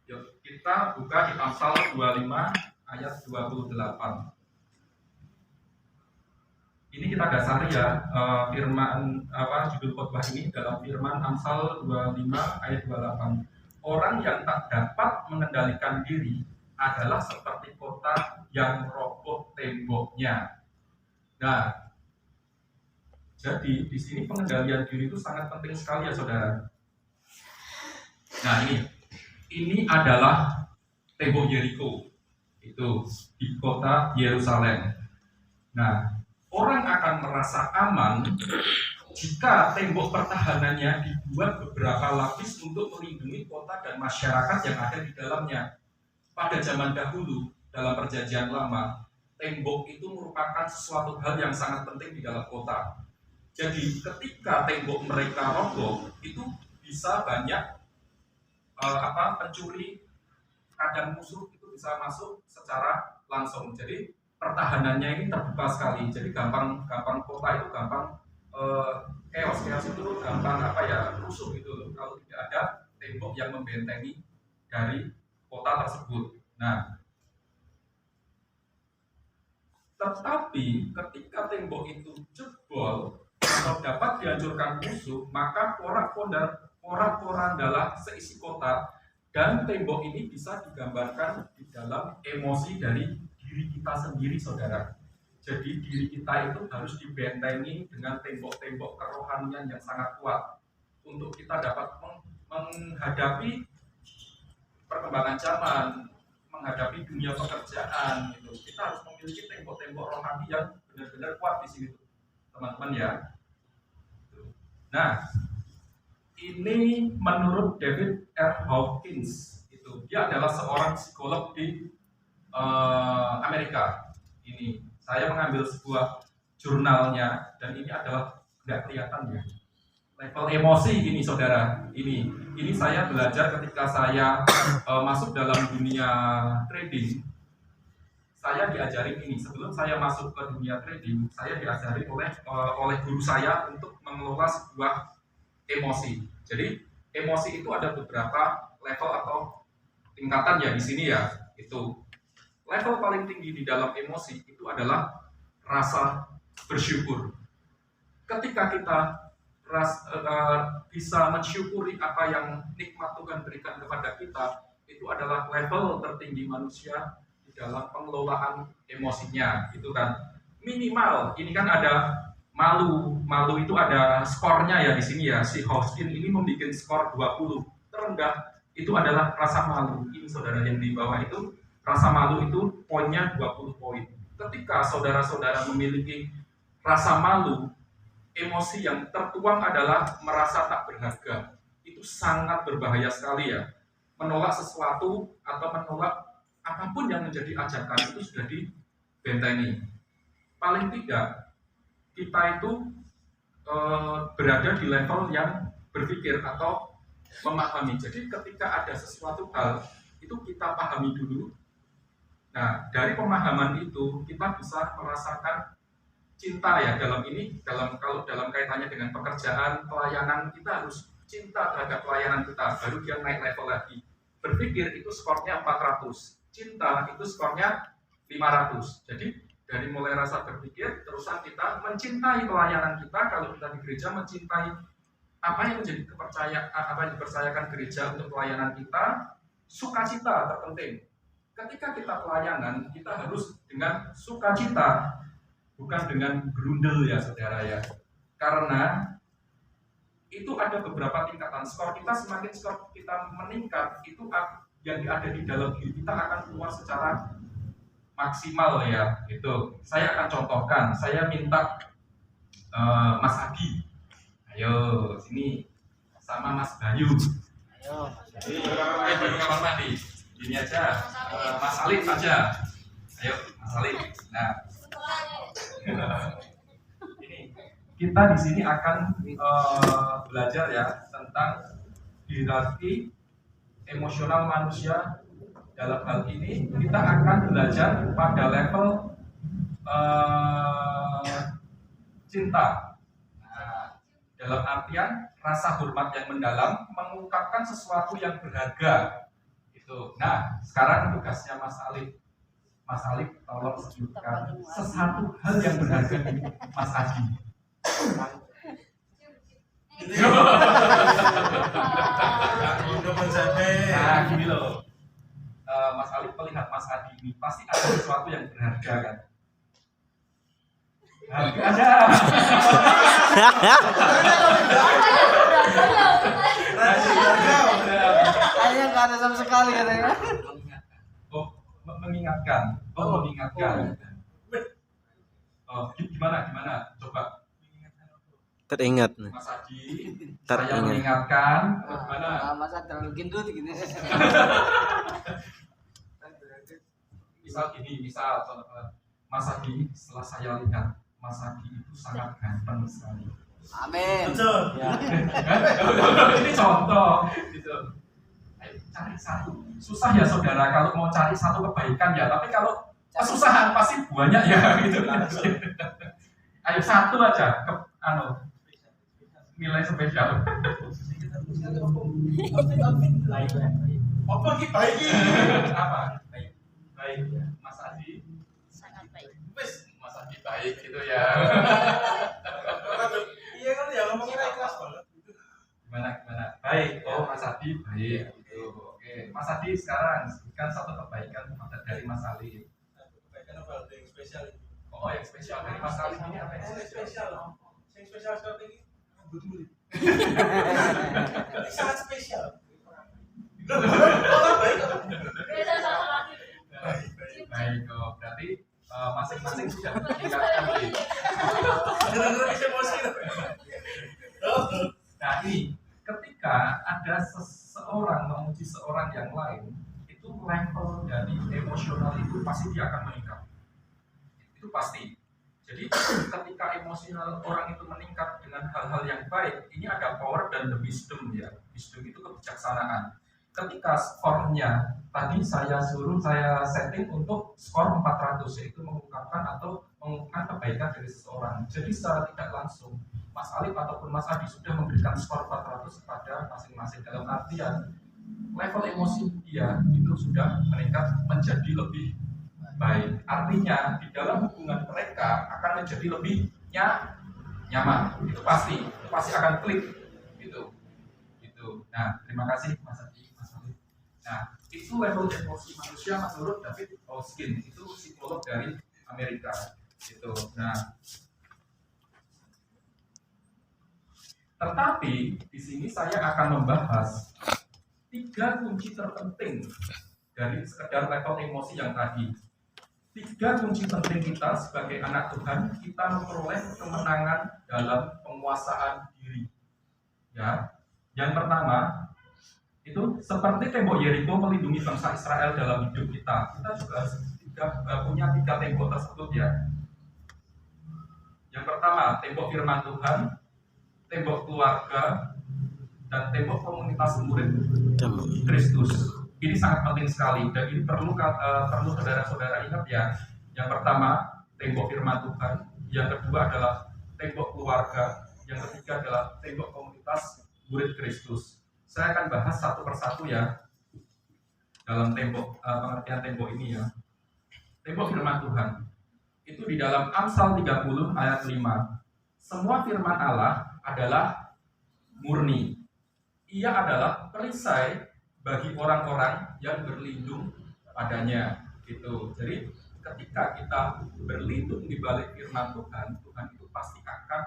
Yuk, kita buka di Amsal 25 ayat 28. Ini kita dasari ya firman judul khotbah ini dalam firman Amsal 25 ayat 28. Orang yang tak dapat mengendalikan diri adalah seperti kota yang roboh temboknya. Nah, jadi di sini pengendalian diri itu sangat penting sekali ya saudara. Nah, ini adalah tembok Yeriko, itu di kota Yerusalem. Nah, orang akan merasa aman jika tembok pertahanannya dibuat beberapa lapis untuk melindungi kota dan masyarakat yang ada di dalamnya. Pada zaman dahulu, dalam perjanjian lama, tembok itu merupakan sesuatu hal yang sangat penting di dalam kota. Jadi ketika tembok mereka roboh, itu bisa banyak pencuri, kadang musuh itu bisa masuk secara langsung. Jadi pertahanannya ini terbuka sekali. Jadi gampang kota itu gampang chaos itu gampang rusuh gitu kalau tidak ada tembok yang membentengi dari kota tersebut. Nah, tetapi ketika tembok itu jebol atau dapat dihancurkan musuh, maka porak-porandalah seisi kota, dan tembok ini bisa digambarkan di dalam emosi dari diri kita sendiri, saudara. Jadi diri kita itu harus dibentengi dengan tembok-tembok kerohanian yang sangat kuat untuk kita dapat menghadapi perkembangan zaman, menghadapi dunia pekerjaan gitu. Kita harus memiliki tembok-tembok rohani yang benar-benar kuat di sini, teman-teman ya. Nah, ini menurut David R. Hawkins, itu dia adalah seorang psikolog di Amerika. Ini saya mengambil sebuah jurnalnya, dan ini adalah nggak kelihatan ya level emosi ini, saudara. Ini saya belajar ketika saya masuk dalam dunia trading. Saya diajari ini sebelum saya masuk ke dunia trading. Saya diajari oleh guru saya untuk mengelola sebuah emosi. Jadi emosi itu ada beberapa level atau tingkatan ya di sini ya. Itu level paling tinggi di dalam emosi itu adalah rasa bersyukur. Ketika kita bisa mensyukuri apa yang nikmat Tuhan berikan kepada kita, itu adalah level tertinggi manusia di dalam pengelolaan emosinya. Itu kan minimal. Ini kan ada malu itu ada skornya ya di sini ya. Si Hoskin ini membuat skor 20. Terendah itu adalah rasa malu. Ini saudara yang di bawah itu rasa malu itu poinnya 20 poin. Ketika saudara-saudara memiliki rasa malu, emosi yang tertuang adalah merasa tak berharga. Itu sangat berbahaya sekali ya. Menolak sesuatu atau menolak apapun yang menjadi ajakan itu sudah dibentengi. Paling tidak kita itu berada di level yang berpikir atau memahami. Jadi ketika ada sesuatu hal itu kita pahami dulu. Nah, dari pemahaman itu kita bisa merasakan cinta ya kalau dalam kaitannya dengan pekerjaan, pelayanan, kita harus cinta terhadap pelayanan kita, baru dia naik level lagi. Berpikir itu skornya 400, cinta itu skornya 500. Jadi dari mulai rasa berpikir, terusan kita mencintai pelayanan kita. Kalau kita di gereja mencintai apa yang menjadi kepercayaan, apa yang dipercayakan gereja untuk pelayanan kita, sukacita terpenting. Ketika kita pelayanan, kita harus dengan sukacita, bukan dengan grundel ya saudara ya. Karena itu ada beberapa tingkatan. Skor kita, semakin skor kita meningkat, itu yang ada di dalam diri kita akan keluar secara maksimal ya. Itu saya akan contohkan. Saya minta Mas Adi, ayo sini, sama Mas Bayu. Ayo. Bayu kamar mandi. Ini aja, Mas Salim saja. Ayo, Mas Salim. Nah, ini kita di sini akan belajar ya tentang hierarki emosional manusia. Dalam hal ini kita akan belajar pada level cinta. Nah, dalam artian rasa hormat yang mendalam, mengungkapkan sesuatu yang berharga. Itu. Nah, sekarang tugasnya Mas Alif. Mas Alif tolong sebutkan sesuatu hal yang berharga di Mas Adi. Nah, gini loh. Mas Alif melihat Mas Adi ini pasti ada sesuatu yang berharga kan? Ada. Kayaknya nggak ada sama sekali katanya. Mengingatkan. Mengingatkan. Gimana? Coba. Teringat. Mas Adi, Teringat. saya mengingatkan. Gimana? Masa terlalu gendut gini. Misal contohnya Mas Adi, setelah saya lihat Mas Adi itu sangat ganteng sekali. Amin. Betul. Ya. Ini contoh gitu. Ayo cari satu. Susah ya saudara kalau mau cari satu kebaikan ya, tapi kalau kesusahan pasti banyak ya gitu. Ayo satu aja nilai spesial. Apa ki baik ki? Apa? Baik. Mas Adi Sangat baik. Wis, Mas Adi baik gitu ya. iya kan ya ngomongnya ikhlas banget. Gimana? Baik. Oh, Mas Adi baik gitu. Oke, Mas Adi sekarang sebutkan satu kebaikan dari Mas Ali. Kebaikan apa yang spesial ini? Oh, yang spesial dari Mas Ali ini apa yang spesial? Yang spesial seperti ini. Ini sangat spesial. Orang baik apa? Beda sama laki. Baik, oh, berarti masing-masing sudah meningkatkan diri. Gara-gara bisa emosi. Nah, ini ketika ada seseorang memuji seorang yang lain, itu level dari emosional itu pasti dia akan meningkat. Itu pasti. Jadi ketika emosional orang itu meningkat dengan hal-hal yang baik, ini ada power dan the wisdom ya. Wisdom itu kebijaksanaan. Ketika skornya tadi saya setting untuk skor 400, yaitu mengungkapkan kebaikan dari seseorang. Jadi secara tidak langsung Mas Alif ataupun Mas Adi sudah memberikan skor 400 kepada masing-masing, dalam artian level emosi dia itu sudah meningkat menjadi lebih baik. Artinya di dalam hubungan mereka akan menjadi lebih nyaman. Itu pasti akan klik gitu. Nah, terima kasih Mas Adi, Mas Alif. Nah, itu level emosi manusia menurut David Hawkins, itu psikolog dari Amerika gitu. Nah, tetapi di sini saya akan membahas 3 kunci terpenting dari sekedar level emosi yang tadi. 3 kunci penting kita sebagai anak Tuhan, kita memperoleh kemenangan dalam penguasaan diri. Ya, yang pertama itu seperti tembok Yeriko melindungi bangsa Israel dalam hidup kita. Kita juga harus punya 3 tembok tersebut ya. Yang pertama, tembok firman Tuhan, tembok keluarga, dan tembok komunitas murid Kristus. Ini sangat penting sekali dan ini perlu saudara-saudara ingat ya. Yang pertama, tembok firman Tuhan, yang kedua adalah tembok keluarga, yang ketiga adalah tembok komunitas murid Kristus. Saya akan bahas satu persatu ya dalam pengertian tembok ini ya. Tembok firman Tuhan itu di dalam Amsal 30 ayat 5. Semua firman Allah adalah murni. Ia adalah perisai bagi orang-orang yang berlindung padanya gitu. Jadi ketika kita berlindung di balik firman Tuhan, Tuhan itu pasti akan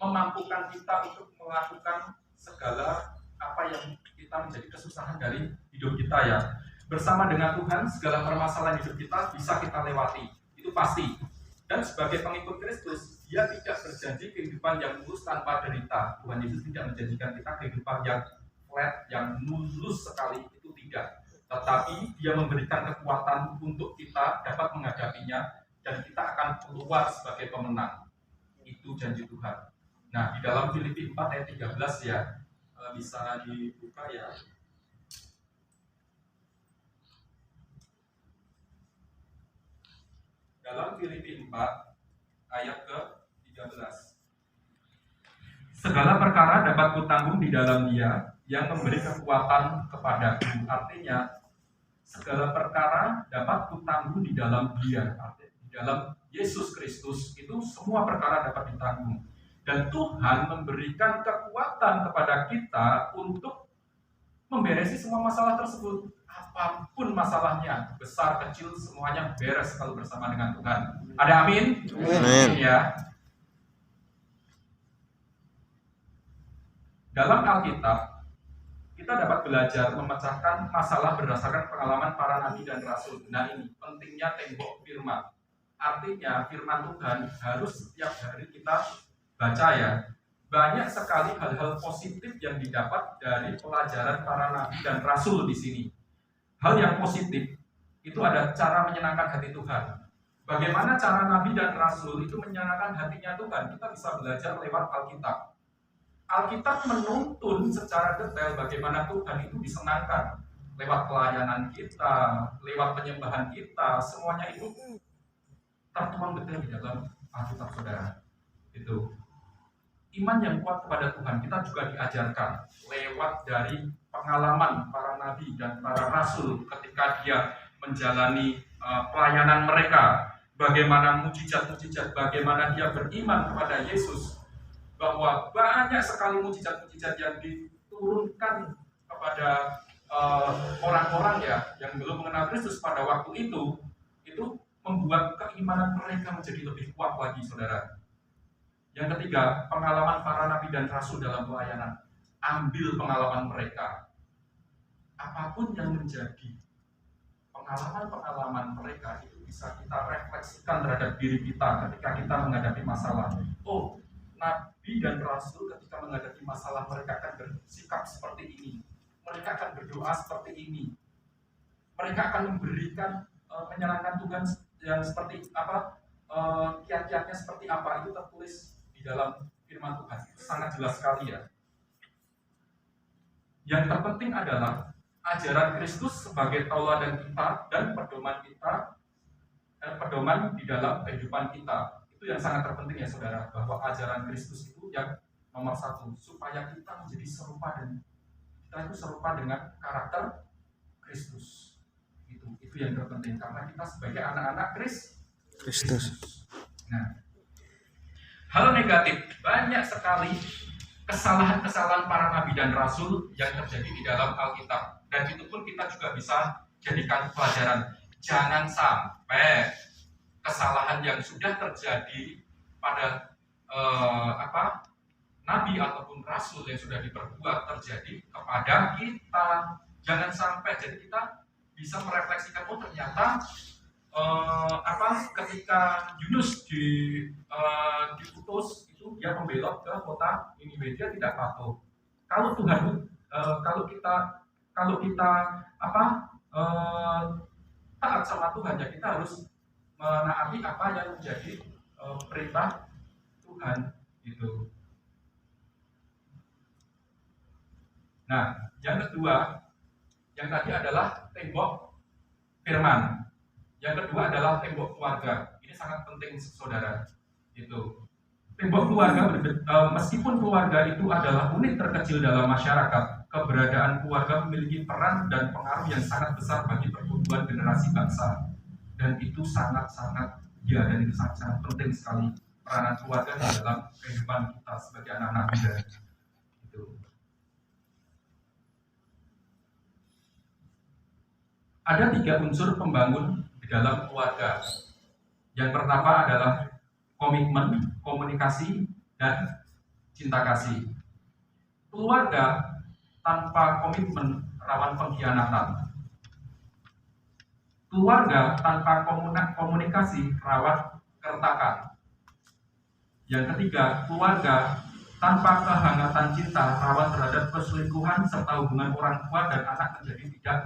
memampukan kita untuk melakukan segala apa yang kita menjadi kesusahan dari hidup kita ya. Bersama dengan Tuhan segala permasalahan hidup kita bisa kita lewati. Itu pasti. Dan sebagai pengikut Kristus, Dia tidak berjanji kehidupan yang mulus tanpa derita. Tuhan Yesus tidak menjanjikan kita kehidupan yang flat, yang mulus sekali, itu tidak. Tetapi Dia memberikan kekuatan untuk kita dapat menghadapinya dan kita akan keluar sebagai pemenang. Itu janji Tuhan. Nah, di dalam Filipi 4 ayat 13 ya, bisa dibuka ya. Dalam Filipi 4 ayat ke-13. Segala perkara dapat kutanggung di dalam Dia yang memberi kekuatan kepadaku. Artinya segala perkara dapat kutanggung di dalam Dia. Artinya di dalam Yesus Kristus itu semua perkara dapat ditanggung. Dan Tuhan memberikan kekuatan kepada kita untuk memberesi semua masalah tersebut. Apapun masalahnya, besar kecil semuanya beres kalau bersama dengan Tuhan. Ada amin? Amin. Ya. Dalam Alkitab kita dapat belajar memecahkan masalah berdasarkan pengalaman para nabi dan rasul. Nah, ini pentingnya tembok firman. Artinya firman Tuhan harus setiap hari kita baca ya. Banyak sekali hal-hal positif yang didapat dari pelajaran para nabi dan rasul di sini. Hal yang positif itu ada cara menyenangkan hati Tuhan. Bagaimana cara nabi dan rasul itu menyenangkan hatinya Tuhan? Kita bisa belajar lewat Alkitab. Alkitab menuntun secara detail bagaimana Tuhan itu disenangkan lewat pelayanan kita, lewat penyembahan kita, semuanya itu tertuang detail di dalam Alkitab, saudara. Itu iman yang kuat kepada Tuhan kita juga diajarkan lewat dari pengalaman para nabi dan para rasul ketika dia menjalani pelayanan mereka, bagaimana mujizat-mujizat, bagaimana dia beriman kepada Yesus, bahwa banyak sekali mujizat-mujizat yang diturunkan kepada orang-orang ya yang belum mengenal Kristus pada waktu itu membuat keimanan mereka menjadi lebih kuat lagi, saudara. Yang ketiga, pengalaman para nabi dan rasul dalam pelayanan. Ambil pengalaman mereka. Apapun yang menjadi pengalaman-pengalaman mereka itu bisa kita refleksikan terhadap diri kita ketika kita menghadapi masalah. Oh, nabi dan rasul ketika menghadapi masalah mereka akan bersikap seperti ini. Mereka akan berdoa seperti ini. Mereka akan memberikan menyenangkan Tuhan yang seperti apa, kiat-kiatnya seperti apa, itu tertulis di dalam firman Tuhan. Itu sangat jelas sekali ya. Yang terpenting adalah ajaran Kristus sebagai tauladan kita dan pedoman kita, pedoman di dalam kehidupan kita. Itu yang sangat terpenting ya, saudara, bahwa ajaran Kristus itu yang nomor satu, supaya kita menjadi serupa dan kita itu serupa dengan karakter Kristus. Itu yang terpenting karena kita sebagai anak-anak Kristus. Nah, hal negatif, banyak sekali kesalahan-kesalahan para nabi dan rasul yang terjadi di dalam Alkitab, dan itu pun kita juga bisa jadikan pelajaran. Jangan sampai kesalahan yang sudah terjadi pada nabi ataupun rasul yang sudah diperbuat terjadi kepada kita. Jangan sampai, jadi kita bisa merefleksikan, oh ternyata ketika Yunus diutus itu dia membelot ke kota Niniwe, dia tidak patuh. Kalau Tuhan kalau kita taat sama Tuhan, ya kita harus menaati apa yang menjadi perintah Tuhan gitu. Nah, yang kedua, yang tadi adalah tembok firman. Yang kedua adalah tembok keluarga. Ini sangat penting, saudara. Itu tembok keluarga, meskipun keluarga itu adalah unit terkecil dalam masyarakat, keberadaan keluarga memiliki peran dan pengaruh yang sangat besar bagi pertumbuhan generasi bangsa. Dan itu sangat-sangat penting sekali peranan keluarga dalam kehidupan kita sebagai anak-anak muda. Itu. Ada 3 unsur pembangun di dalam keluarga. Yang pertama adalah komitmen, komunikasi, dan cinta kasih. Keluarga tanpa komitmen rawan pengkhianatan. Keluarga tanpa komunikasi rawan keretakan. Yang ketiga, keluarga tanpa kehangatan cinta rawan terhadap perselingkuhan serta hubungan orang tua dan anak menjadi tidak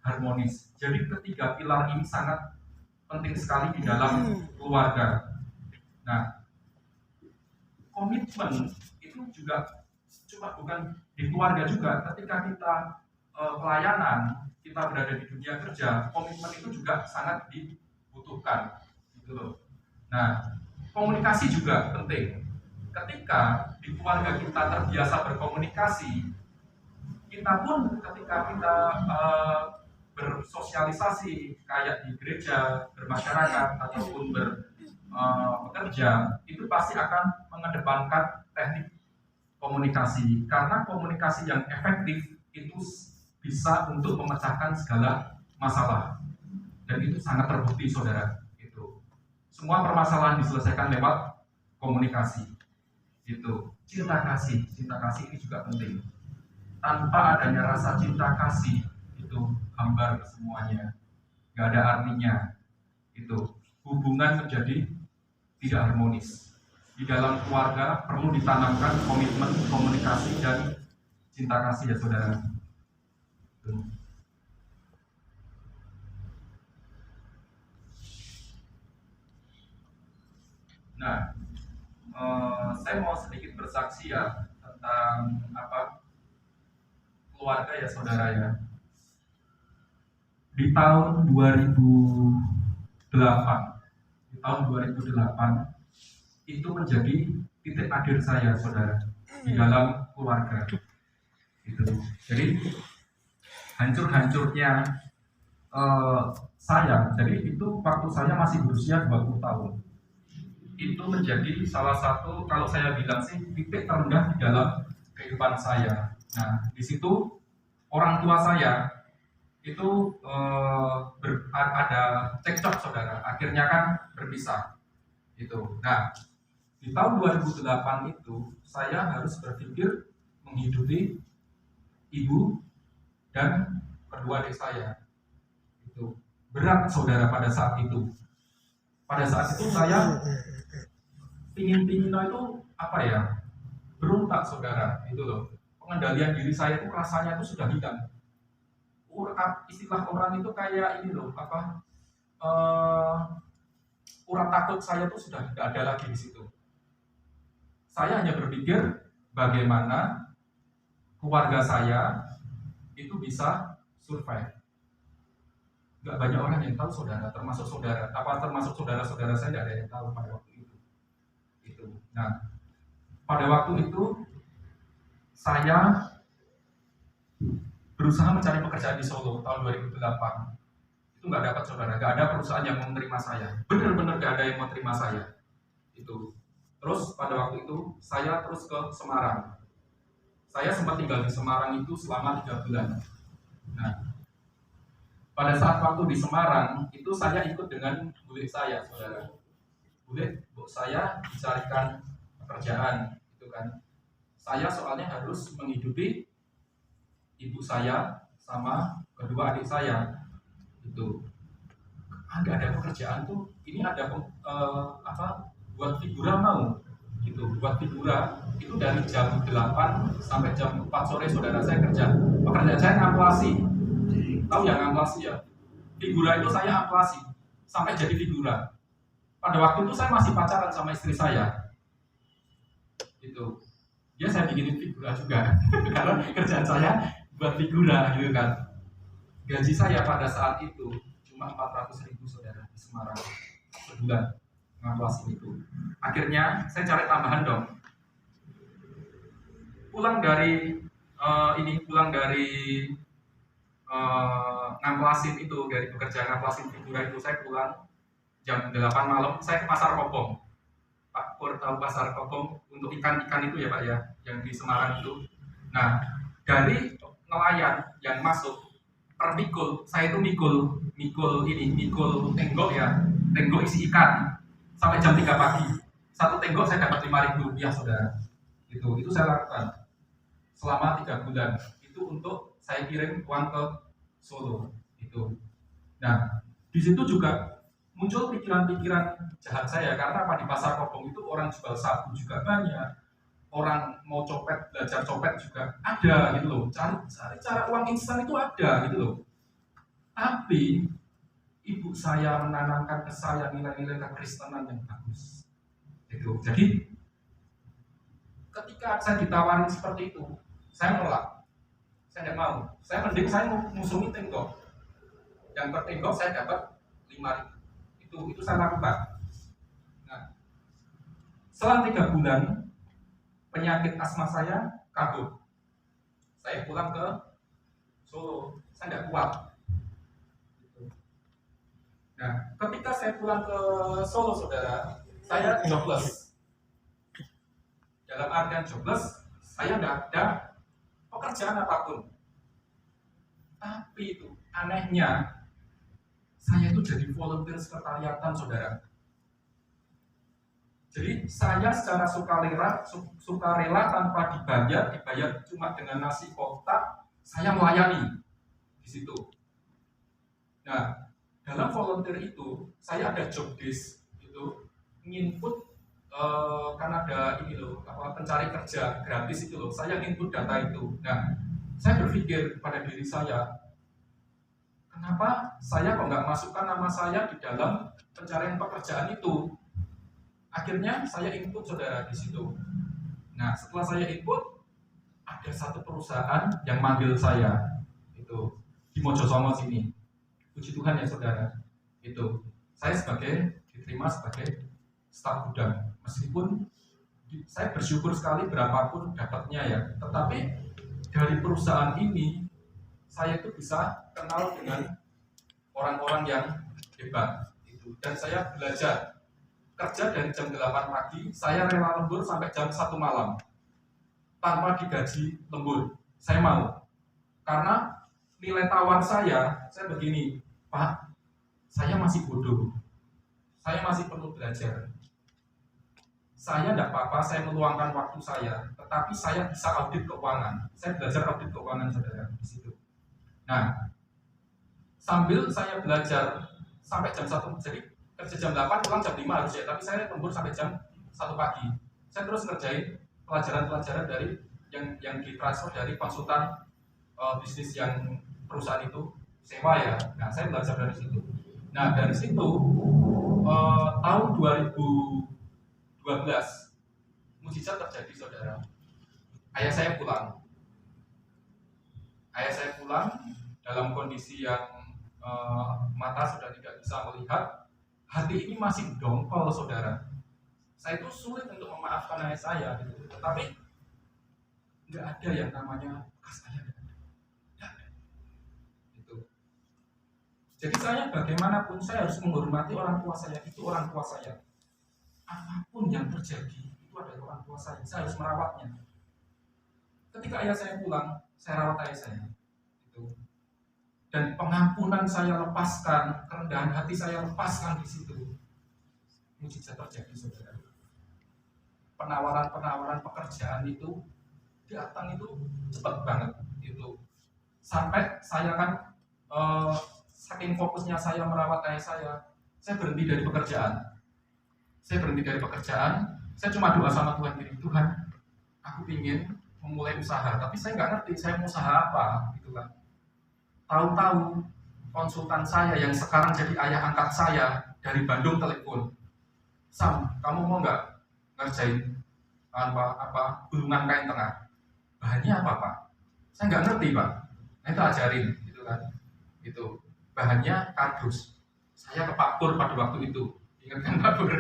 harmonis. Jadi ketiga pilar ini sangat penting sekali di dalam keluarga. Nah, komitmen itu juga cuma bukan di keluarga juga. Ketika kita pelayanan, kita berada di dunia kerja, komitmen itu juga sangat dibutuhkan, gitu loh. Nah, komunikasi juga penting. Ketika di keluarga kita terbiasa berkomunikasi, kita pun ketika kita bersosialisasi kayak di gereja, bermasyarakat ataupun bekerja, itu pasti akan mengedepankan teknik komunikasi, karena komunikasi yang efektif itu bisa untuk memecahkan segala masalah, dan itu sangat terbukti saudara. Itu semua permasalahan diselesaikan lewat komunikasi. Itu cinta kasih ini juga penting. Tanpa adanya rasa cinta kasih, itu hambar semuanya, nggak ada artinya. Itu hubungan menjadi tidak harmonis. Di dalam keluarga perlu ditanamkan komitmen, komunikasi, dan cinta kasih ya saudara. Itu. Nah, saya mau sedikit bersaksi ya tentang keluarga ya saudara ya. Di tahun 2008 itu menjadi titik akhir saya saudara di dalam keluarga. Itu. Jadi hancur-hancurnya saya. Jadi itu waktu saya masih berusia 20 tahun. Itu menjadi salah satu, kalau saya bilang sih, titik terendah di dalam kehidupan saya. Nah, di situ orang tua saya itu ada cekcok saudara, akhirnya kan berpisah. Itu. Nah, di tahun 2008 itu saya harus berpikir menghidupi ibu dan kedua adik saya. Itu berat saudara pada saat itu. Pada saat itu saya pingin itu berontak saudara, itu loh. Pengendalian diri saya itu rasanya itu sudah hilang. Istilah orang itu kayak ini loh, urat takut saya itu sudah tidak ada lagi di situ. Saya hanya berpikir bagaimana keluarga saya itu bisa survive. Gak banyak orang yang tahu saudara, termasuk saudara-saudara saya tidak ada yang tahu pada waktu itu. Nah, pada waktu itu saya berusaha mencari pekerjaan di Solo tahun 2008. Itu nggak dapat saudara, nggak ada perusahaan yang mau menerima saya. Benar-benar nggak ada yang mau terima saya. Itu. Terus pada waktu itu saya terus ke Semarang. Saya sempat tinggal di Semarang itu selama 3 bulan. Nah, pada saat waktu di Semarang itu saya ikut dengan bule saya, saudara. Bule saya dicarikan pekerjaan, itu kan. Saya soalnya harus menghidupi ibu saya sama kedua adik saya. Itu ada pekerjaan tuh, ini ada buat figura mau, gitu. Buat figura itu dari jam 8 sampai jam 4 sore saudara saya kerja. Pekerjaan saya ngamplasi. Tahu yang ngamplasi ya? Figura itu saya amplasi sampai jadi figura. Pada waktu itu saya masih pacaran sama istri saya. Itu. Ya saya bikinin figura juga. Karena kerjaan saya buat figura gitu kan. Gaji saya pada saat itu cuma 400.000 saudara di Semarang sebulan ngamplasi itu. Akhirnya saya cari tambahan dong. Pulang dari ngamplasin itu, dari pekerjaan ngamplasin figura itu, saya pulang jam 8 malam, saya ke Pasar Kopong. Pak Pur tahu Pasar Kopong untuk ikan-ikan itu ya Pak ya, yang di Semarang itu. Nah, dari nelayan yang masuk per mikul, saya itu mikul tenggok ya, tenggok isi ikan sampai jam 3 pagi. Satu tenggok saya dapat 5.000 rupiah saudara. Itu saya lakukan selama 3 bulan. Itu untuk saya kirim uang ke Solo. Itu. Nah, di situ juga muncul pikiran-pikiran jahat saya, karena di Pasar Kopong itu orang jual sabu juga banyak, orang mau copet, belajar copet juga ada gitu loh, cari cara uang instan itu ada gitu loh. Tapi ibu saya menanamkan ke saya nilai-nilai kekristenan yang bagus gitu. Jadi ketika saya ditawarin seperti itu, saya menolak. Saya tidak mau. Saya mending saya musuhi tenggok. Yang per tenggok saya dapat 5.000. Itu saya lakukan. Nah, selang 3 bulan penyakit asma saya kabur. saya pulang ke Solo, saya nggak kuat. Gitu. Nah, ketika saya pulang ke Solo, saudara, saya jobless. Dalam artian jobless, saya nggak ada pekerjaan apapun. Tapi itu anehnya, saya itu jadi volunteer sekretariatan, saudara. Jadi saya secara sukarela tanpa dibayar cuma dengan nasi kotak, saya melayani di situ. Nah, dalam volunteer itu saya ada job desk itu nginput kan ada ini loh, pencari kerja gratis itu loh. Saya input data itu. Nah, saya berpikir pada diri saya, kenapa saya kok nggak masukkan nama saya di dalam pencarian pekerjaan itu? Akhirnya saya input, saudara, di situ. Nah, setelah saya input, ada satu perusahaan yang manggil saya itu di Mojosongo sini. Puji Tuhan ya, saudara. Itu saya diterima sebagai staf gudang. Meskipun saya bersyukur sekali berapapun dapatnya ya, tetapi dari perusahaan ini saya itu bisa kenal dengan orang-orang yang hebat itu, dan saya belajar kerja dari jam 8 pagi, saya rela lembur sampai jam 1 malam tanpa digaji lembur. Saya mau, karena nilai tawar saya begini, Pak, saya masih bodoh, saya masih perlu belajar. Saya tidak apa-apa, saya meluangkan waktu saya, tetapi saya bisa audit keuangan. Saya belajar audit keuangan, saudara, di situ. Nah, sambil saya belajar sampai jam 1, jadi kerja jam 8, pulang jam 5 harus ya, tapi saya lembur sampai jam 1 pagi. Saya terus ngerjain pelajaran-pelajaran dari yang ditransfer dari konsultan bisnis yang perusahaan itu sewa ya. Nah, saya belajar dari situ. Nah, dari situ tahun 2012 mujizat terjadi, saudara. Ayah saya pulang dalam kondisi yang mata sudah tidak bisa melihat, hati ini masih dongkol, saudara. Saya itu sulit untuk memaafkan ayah saya, gitu. Tetapi nggak ada yang namanya bekas ayah, nggak ada. Gitu. Jadi saya bagaimanapun saya harus menghormati orang tua saya, itu orang tua saya. Apapun yang terjadi itu adalah orang tua saya harus merawatnya. Ketika ayah saya pulang, saya rawat ayah saya. Gitu. Dan pengampunan saya lepaskan, kerendahan hati saya lepaskan di situ. Mujizat terjadi, saudara. Penawaran pekerjaan itu datang itu cepat banget itu. Sampai saya kan saking fokusnya saya merawat ayah saya berhenti dari pekerjaan. Saya cuma doa sama Tuhan gini, Tuhan, aku ingin memulai usaha, tapi saya nggak ngerti saya mau usaha apa, gitu kan. Tahu-tahu konsultan saya yang sekarang jadi ayah angkat saya dari Bandung telepon, Sam, kamu mau nggak ngerjain gulungan kain tengah? Bahannya apa, Pak? Saya nggak ngerti, Pak. Nah, itu ajarin, gitu kan. Itu bahannya kardus. Saya ke Pak Pur pada waktu itu, ingat kan Pak Pur?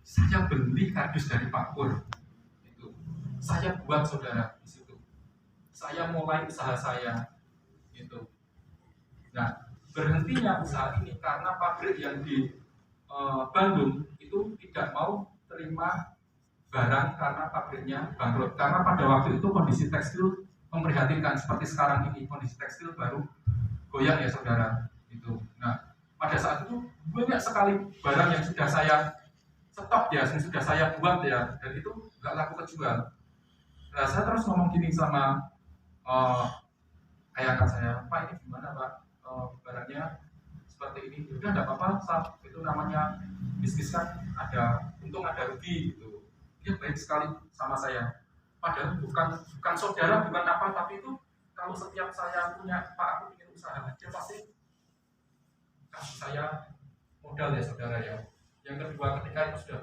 Saya beli kardus dari Pak Pur. Itu saya buat, saudara, di situ. Saya mulai usaha saya, gitu. Nah, berhentinya usaha ini karena pabrik yang di Bandung itu tidak mau terima barang karena pabriknya bangkrut. Karena pada waktu itu kondisi tekstil memprihatinkan, seperti sekarang ini kondisi tekstil baru goyang ya, saudara. Itu. Nah, pada saat itu banyak sekali barang yang sudah saya stok ya, yang sudah saya buat ya, dan itu nggak laku kejual. Nah, saya terus ngomong gini sama ayah saya, Pak, ini gimana, Pak? Barangnya seperti ini. Udah enggak apa-apa, saat itu namanya bisnis kan ada untung ada rugi gitu. Dia baik sekali sama saya. Padahal bukan saudara, bukan apa, tapi itu kalau setiap saya punya, Pak, aku ingin usaha, dia pasti kasih saya modal ya, saudara ya. Yang kedua, ketika itu sudah